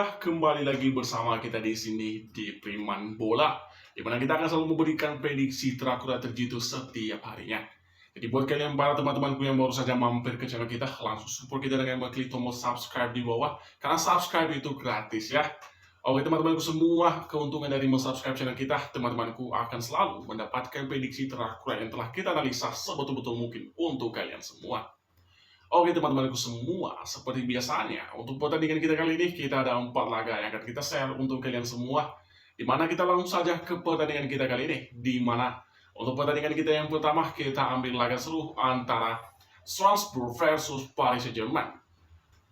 Ya, kembali lagi bersama kita di sini di Priman Bola, di mana kita akan selalu memberikan prediksi terakurat terjitu setiap harinya. Jadi buat kalian para teman-temanku yang baru saja mampir ke channel kita, langsung support kita dengan mengklik tombol subscribe di bawah, karena subscribe itu gratis ya. Oke teman-temanku semua, keuntungan dari subscribe channel kita, teman-temanku akan selalu mendapatkan prediksi terakurat yang telah kita analisa sebetul-betul mungkin untuk kalian semua. Oke teman-temanku semua, seperti biasanya, untuk pertandingan kita kali ini, kita ada 4 laga yang akan kita share untuk kalian semua. Dimana kita langsung saja ke pertandingan kita kali ini. Dimana untuk pertandingan kita yang pertama, kita ambil laga seru antara Strasbourg versus Paris Saint-Germain.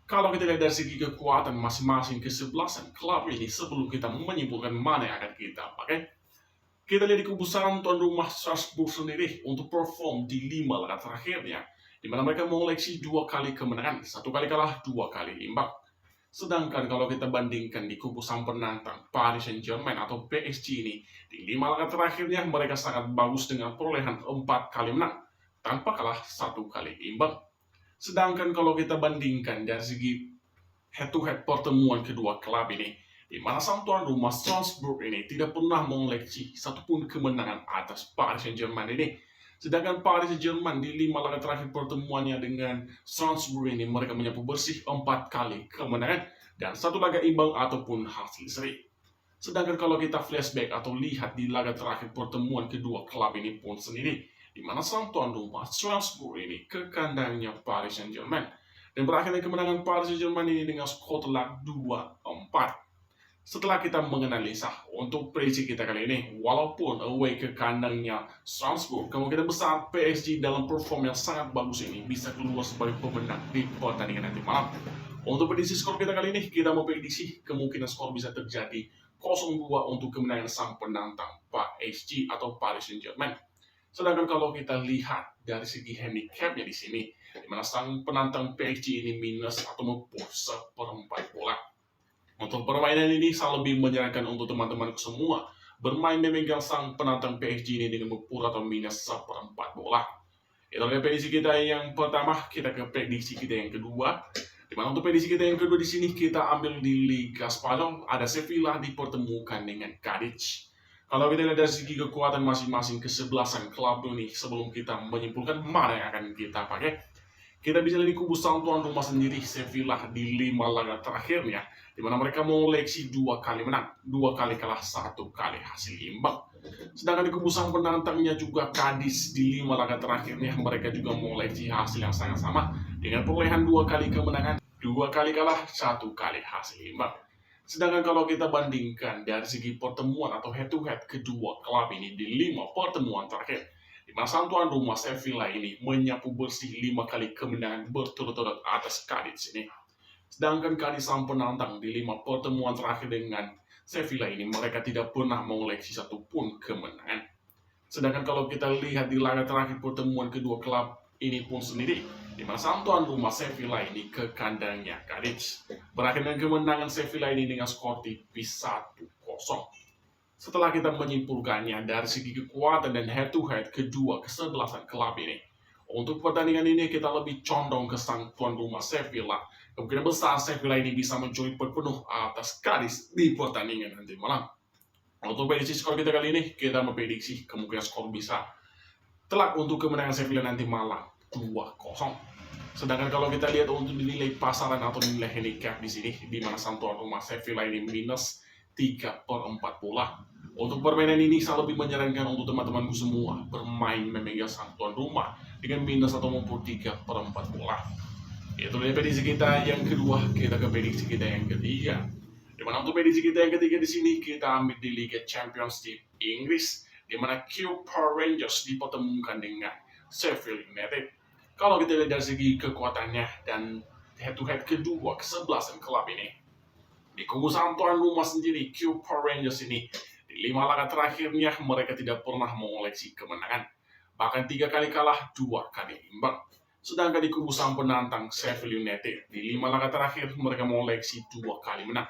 Kalau kita lihat dari segi kekuatan masing-masing kesebelasan klub ini, sebelum kita menyimpulkan mana yang akan kita pakai, kita lihat di kubusan tuan rumah Strasbourg sendiri untuk perform di 5 laga terakhirnya, di mana mereka mengoleksi 2 kali kemenangan, 1 kali kalah, 2 kali imbang. Sedangkan kalau kita bandingkan di kubu sang penantang Paris Saint-Germain atau PSG ini, di 5 laga terakhirnya mereka sangat bagus dengan perolehan 4 kali menang, tanpa kalah 1 kali imbang. Sedangkan kalau kita bandingkan dari segi head-to-head pertemuan kedua klub ini, di mana sang tuan rumah Strasbourg ini tidak pernah mengoleksi satupun kemenangan atas Paris Saint-Germain ini. Sedangkan Paris Saint-Germain di 5 laga terakhir pertemuannya dengan Strasbourg ini, mereka menyapu bersih 4 kali kemenangan dan 1 laga imbang ataupun hasil seri. Sedangkan kalau kita flashback atau lihat di laga terakhir pertemuan kedua klub ini pun sendiri, di mana sang tuan rumah Strasbourg ini ke kandangnya Paris Saint-Germain dan berakhir dengan kemenangan Paris Saint-Germain ini dengan skor telak 2-4. Setelah kita menganalisa untuk prediksi kita kali ini, walaupun away ke kandangnya Strasbourg, kemungkinan besar PSG dalam perform yang sangat bagus ini bisa keluar sebagai pemenang di pertandingan nanti malam. Untuk prediksi skor kita kali ini, kita memprediksi kemungkinan skor bisa terjadi 0-2 untuk kemenangan sang penantang PSG atau Paris Saint-Germain. Sedangkan kalau kita lihat dari segi handicapnya di sini, di mana sang penantang PSG ini minus atau mempush 1/4 bola. Untuk permainan ini saya lebih menyarankan untuk teman-teman semua bermain memegang sang penantang PSG ini dengan mempur atau minus 1/4 bola. Itu adalah prediksi kita yang pertama. Kita ke prediksi kita yang kedua. Dimana untuk prediksi kita yang kedua di sini kita ambil di Liga Spanyol, ada Sevilla dipertemukan dengan Cadiz. Kalau kita lihat dari segi kekuatan masing-masing kesebelasan klub ini, sebelum kita menyimpulkan mana yang akan kita pakai, kita bisa lihat di kubu sang tuan rumah sendiri Sevilla di 5 laga terakhirnya, di mana mereka mengoleksi 2 kali menang, 2 kali kalah, 1 kali hasil imbang. Sedangkan di kubu sang penantangnya juga Cadiz di 5 laga terakhirnya, mereka juga mengoleksi hasil yang sangat sama dengan perolehan 2 kali kemenangan, 2 kali kalah, 1 kali hasil imbang. Sedangkan kalau kita bandingkan dari segi pertemuan atau head-to-head kedua klub ini di 5 pertemuan terakhir, di mana sang tuan rumah Sevilla ini menyapu bersih 5 kali kemenangan berturut-turut atas Cadiz ini. Sedangkan Cadiz sang penantang di 5 pertemuan terakhir dengan Sevilla ini, mereka tidak pernah mengoleksi satupun kemenangan. Sedangkan kalau kita lihat di laga terakhir pertemuan kedua klub ini pun sendiri, di mana sang tuan rumah Sevilla ini ke kandangnya Cadiz, berakhir dengan kemenangan Sevilla ini dengan skor tipis 1-0. Setelah kita menyimpulkannya dari segi kekuatan dan head-to-head kedua kesebelasan klub ini, untuk pertandingan ini kita lebih condong ke sang tuan rumah Sevilla. Kemungkinan besar Sevilla ini bisa mencuri poin penuh atas Cadiz di pertandingan nanti malam. Untuk prediksi skor kita kali ini, kita memprediksi kemungkinan skor bisa telak untuk kemenangan Sevilla nanti malam 2-0. Sedangkan kalau kita lihat untuk nilai pasaran atau nilai handicap di sini, di mana sang tuan rumah Sevilla ini minus 3/4 bola. Untuk permainan ini saya lebih menyarankan untuk teman-temanku semua bermain memegang sang tuan rumah dengan minus atau maupun 3/4 bola. Itu dia prediksi kita yang kedua. Kita ke prediksi kita yang ketiga. Dimana untuk prediksi kita yang ketiga di sini kita ambil di Liga Championship Inggris, di mana Q Power Rangers dipertemukan dengan Sheffield United. Kalau kita lihat dari segi kekuatannya dan head-to-head kedua kesebelasan klub ini, di kubu sang tuan rumah sendiri, Q Power Rangers ini, di 5 laga terakhirnya mereka tidak pernah mengoleksi kemenangan. Bahkan 3 kali kalah, 2 kali imbang. Sedangkan di kubu sang penantang Sheffield United, di 5 laga terakhir mereka mengoleksi 2 kali menang,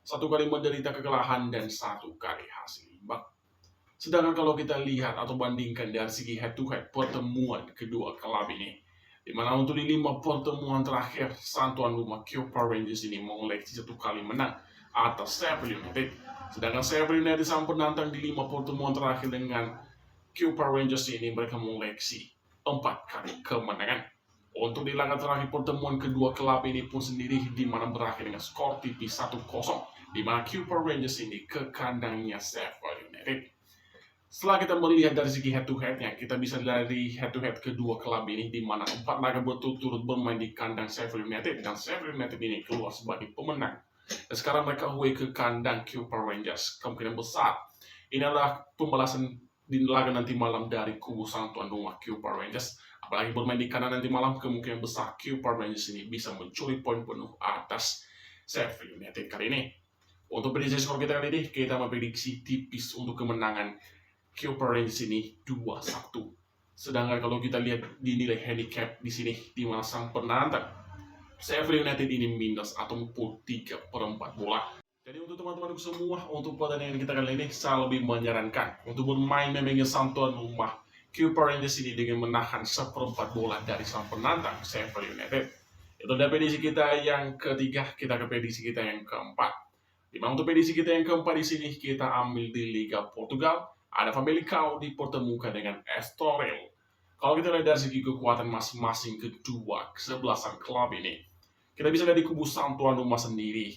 1 kali menderita kekalahan dan 1 kali hasil imbang. Sedangkan kalau kita lihat atau bandingkan dari segi head-to-head pertemuan kedua klub ini, di mana untuk di 5 pertemuan terakhir, sang tuan rumah Q Power Rangers ini mengoleksi 1 kali menang, atas Sheffield United. Sedangkan Sheffield United sang penantang di 5 pertemuan terakhir dengan QPR Rangers ini mereka mengoleksi 4 kali kemenangan. Untuk di laga terakhir pertemuan kedua klub ini pun sendiri di mana berakhir dengan skor tipis 1-0 di mana QPR Rangers ini ke kandangnya Sheffield United. Setelah kita melihat dari segi head to headnya, kita bisa dari head to head kedua klub ini di mana 4 laga berturut-turut bermain di kandang Sheffield United dan Sheffield United ini keluar sebagai pemenang. Dan sekarang mereka away ke kandang QPR Rangers. Kemungkinan besar ini adalah pembalasan di laga nanti malam dari kubu sang tuan rumah QPR Rangers. Apalagi bermain di kandang nanti malam, kemungkinan besar QPR Rangers ini bisa mencuri poin penuh atas Sheffield United kali ini. Untuk prediksi skor kita kali ini, kita memprediksi tipis untuk kemenangan QPR Rangers ini 2-1. Sedangkan kalau kita lihat di nilai handicap di sini, di mana sang penantang Sheffield United ini minus atau pun 3/4 bola. Jadi untuk teman-temanku semua, untuk pertandingan kita kali ini, saya lebih menyarankan untuk bermain memangnya sang tuan rumah QPR Rangers ini dengan menahan 1/4 bola dari sang penantang Sheffield United. Itu dari prediksi kita yang ketiga, kita ke prediksi kita yang keempat. Dimana untuk prediksi kita yang keempat di sini kita ambil di Liga Portugal. Ada Famalicão dipertemukan dengan Estoril. Kalau kita lihat dari segi kekuatan masing-masing kedua kesebelasan klub ini, kita bisa lihat di kubu sang tuan rumah sendiri.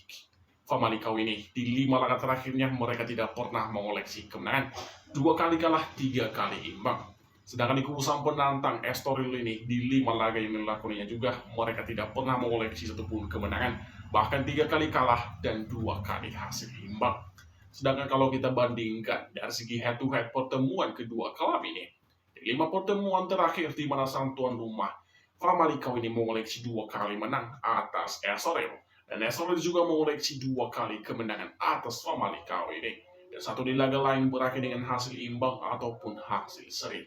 Famalicão ini di 5 laga terakhirnya mereka tidak pernah mengoleksi kemenangan. 2 kali kalah, 3 kali imbang. Sedangkan di kubu sang penantang Estoril ini di 5 laga yang dilakoninya juga mereka tidak pernah mengoleksi satupun kemenangan, bahkan 3 kali kalah dan 2 kali hasil imbang. Sedangkan kalau kita bandingkan dari segi head to head pertemuan kedua klub ini, di 5 pertemuan terakhir di mana sang tuan rumah Famalicão ini mengoleksi 2 kali menang atas Estoril, dan Estoril juga mengoleksi 2 kali kemenangan atas Famalicão ini, dan satu di laga lain berakhir dengan hasil imbang ataupun hasil seri.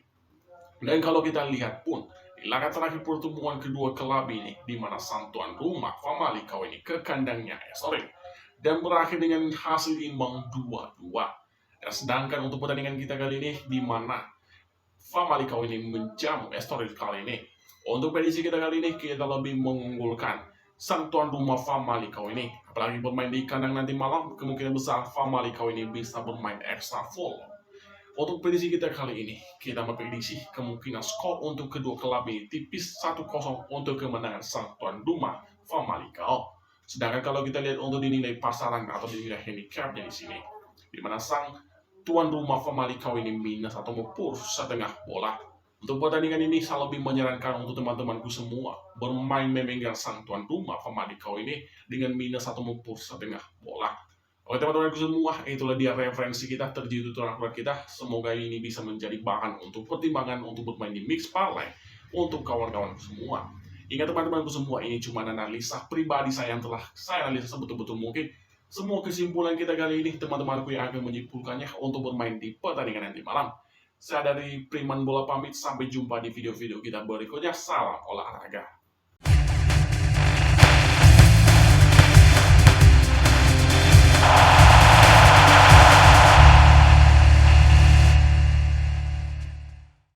Dan kalau kita lihat pun di laga terakhir pertemuan kedua klub ini, di mana sang tuan rumah Famalicão ini ke kandangnya Estoril dan berakhir dengan hasil imbang 2-2. Dan sedangkan untuk pertandingan kita kali ini, di mana Famalicão ini menjamu Estoril kali ini, untuk prediksi kita kali ini kita lebih mengunggulkan sang tuan rumah Famalicão ini. Apalagi bermain di kandang nanti malam, kemungkinan besar Famalicão ini bisa bermain extra full. Untuk prediksi kita kali ini, kita memprediksi kemungkinan skor untuk kedua klub ini tipis 1-0 untuk kemenangan sang tuan rumah Famalicão. Sedangkan kalau kita lihat untuk dinilai pasaran atau dinilai handicapnya di sini, di mana sang tuan rumah Famalicão ini minus atau mepur 1/2 bola. Untuk pertandingan ini saya lebih menyarankan untuk teman-temanku semua bermain memegang sang tuan rumah Famalicão ini dengan minus atau mepur 1/2 bola. Oke teman-temanku semua, itulah dia referensi kita terjadi tutorial kita. Semoga ini bisa menjadi bahan untuk pertimbangan untuk bermain di mix parlay untuk kawan-kawan semua. Ingat teman-temanku semua, ini cuma analisa pribadi saya yang telah saya analisa sebetul-betul mungkin. Semua kesimpulan kita kali ini teman-temanku yang akan menyimpulkannya untuk bermain di pertandingan nanti malam. Saya dari Priman Bola pamit, sampai jumpa di video-video kita berikutnya. Salam olahraga.